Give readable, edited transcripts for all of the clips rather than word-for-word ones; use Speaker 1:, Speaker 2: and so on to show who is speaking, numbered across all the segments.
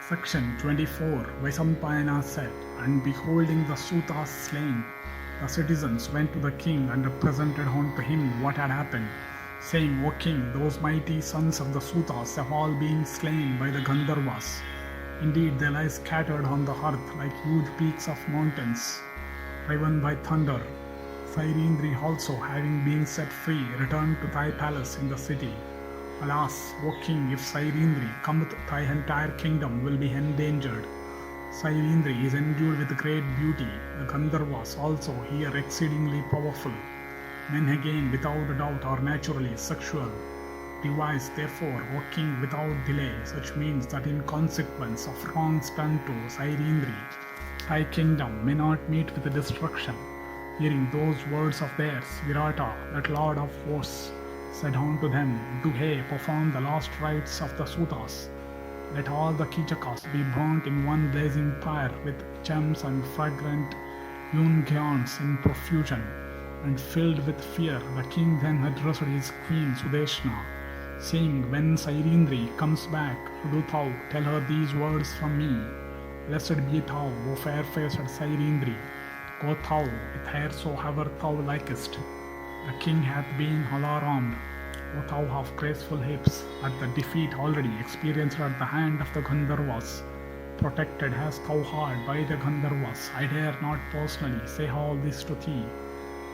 Speaker 1: Section 24. Vaisampayana said, and beholding the Sutas slain, the citizens went to the king and represented unto him what had happened, saying, O king, those mighty sons of the Sutas have all been slain by the Gandharvas. Indeed, they lie scattered on the earth like huge peaks of mountains, riven by thunder. Sairindri also, having been set free, returned to thy palace in the city. Alas, O king, if Sairindri cometh, thy entire kingdom will be endangered. Sairindri is endued with great beauty, the Gandharvas also here exceedingly powerful. Men again, without a doubt, are naturally sexual. Devise therefore, O king, without delay, such means that in consequence of wrongs done to Sairindri, thy kingdom may not meet with destruction. Hearing those words of theirs, Virata, that lord of hosts, said unto them, Do ye perform the last rites of the Sutas. Let all the Kichakas be burnt in one blazing pyre with gems and fragrant unguents in profusion. And filled with fear, the king then addressed his queen Sudeshna, saying, When Sairindri comes back, do thou tell her these words from me. Blessed be thou, O fair-faced Sairindri. Go thou with wheresoever thou likest. The king hath been alarmed, O thou of graceful hips, at the defeat already experienced at the hand of the Gandharvas. Protected as thou art by the Gandharvas, I dare not personally say all this to thee.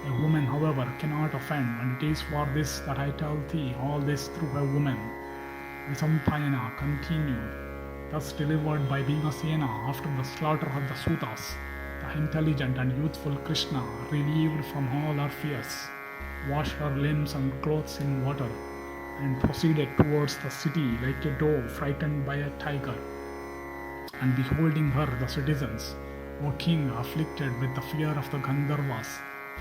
Speaker 1: A woman, however, cannot offend, and it is for this that I tell thee all this through a woman. Vaisampayana continued, thus delivered by Bhimasena after the slaughter of the Sutas, the intelligent and youthful Krishna, relieved from all her fears, washed her limbs and clothes in water, and proceeded towards the city like a doe frightened by a tiger. And beholding her, the citizens, O king, afflicted with the fear of the Gandharvas,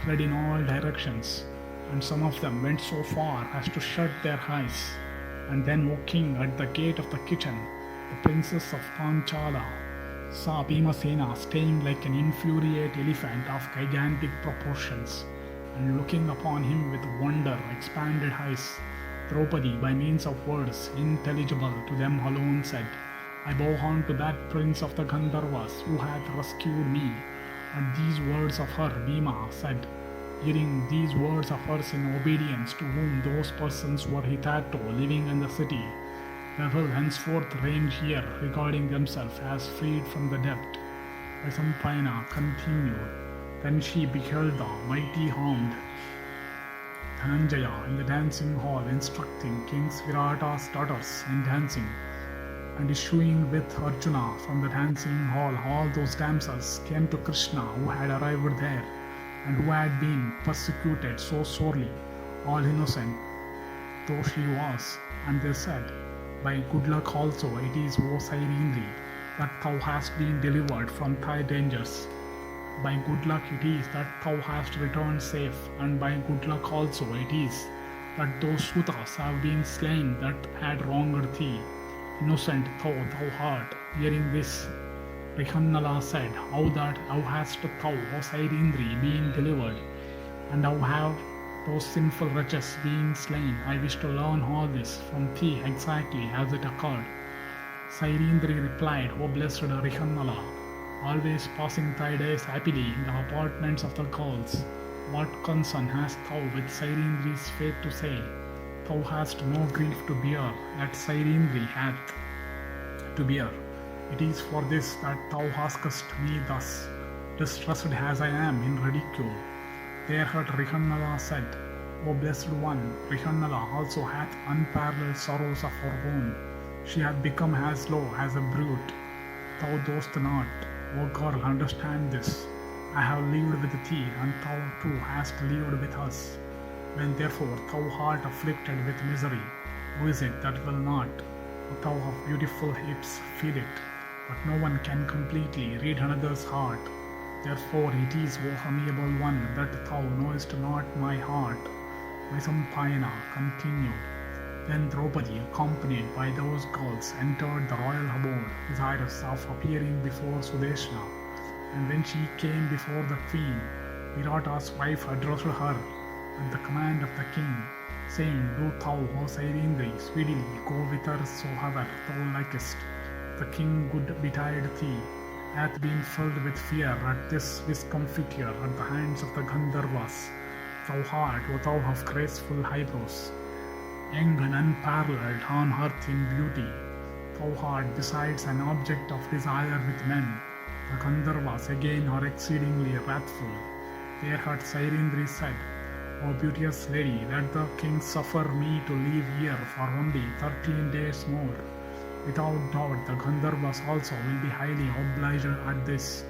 Speaker 1: fled in all directions, and some of them went so far as to shut their eyes. And then, O king, at the gate of the kitchen, the princess of Panchala saw Bhimasena staying like an infuriate elephant of gigantic proportions, and looking upon him with wonder expanded eyes, Draupadi, by means of words intelligible to them alone, said, I bow unto that prince of the Gandharvas who hath rescued me. At these words of her, Bhima said, hearing these words of hers in obedience, to whom those persons were hitherto living in the city, they will henceforth range here, regarding themselves as freed from the debt. Vaisampayana continued, Then she beheld the mighty-armed Dhananjaya in the dancing hall, instructing King Virata's daughters in dancing, and issuing with Arjuna from the dancing hall. All those damsels came to Krishna, who had arrived there, and who had been persecuted so sorely, all innocent though she was, and they said, By good luck also it is, O Sairindri, that thou hast been delivered from thy dangers. By good luck it is that thou hast returned safe, and by good luck also it is that those Sutas have been slain that had wronged thee. Innocent though thou art. Hearing this, Rihannala said, How that thou hast thou, O Sairindri, been delivered, and how have those sinful wretches been slain? I wish to learn all this from thee exactly as it occurred. Sairindri replied, O blessed Rihannala, always passing thy days happily in the apartments of the gods, what concern hast thou with Sairindri's fate to say? Thou hast no grief to bear that Sairindri hath to bear. It is for this that thou askest me thus, distressed as I am in ridicule. Thereat Rihannala said, O blessed one, Rihannala also hath unparalleled sorrows of her own. She hath become as low as a brute. Thou dost not, O girl, understand this. I have lived with thee, and thou too hast lived with us. When therefore thou art afflicted with misery, who is it that will not, O thou of beautiful hips, feel it? But no one can completely read another's heart. Therefore it is, O amiable one, that thou knowest not my heart. Vaisampayana continued. Then Draupadi, accompanied by those girls, entered the royal abode, desirous of appearing before Sudeshna. And when she came before the queen, Virata's wife addressed her at the command of the king, saying, Do thou, O Sairindri, speedily go whithersoever thou likest. the king good betide thee, hath been filled with fear at this discomfiture at the hands of the Gandharvas. Thou art, O thou of graceful eyebrows, young and unparalleled on earth in beauty. Thou art besides an object of desire with men. The Gandharvas again are exceedingly wrathful. There had Sairindri said, O beauteous lady, let the king suffer me to live here for only 13 days more. Without doubt, the Gandharvas also will be highly obliged at this.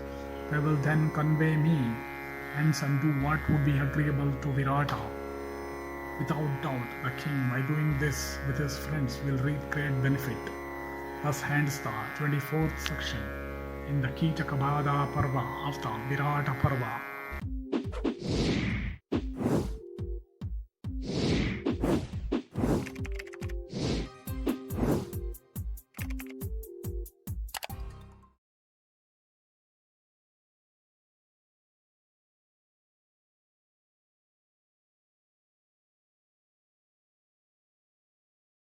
Speaker 1: They will then convey me hence and do what would be agreeable to Virata. Without doubt, the king, by doing this with his friends, will reap great benefit. Thus ends the 24th section in the Kichaka-badha Parva of the Virata Parva.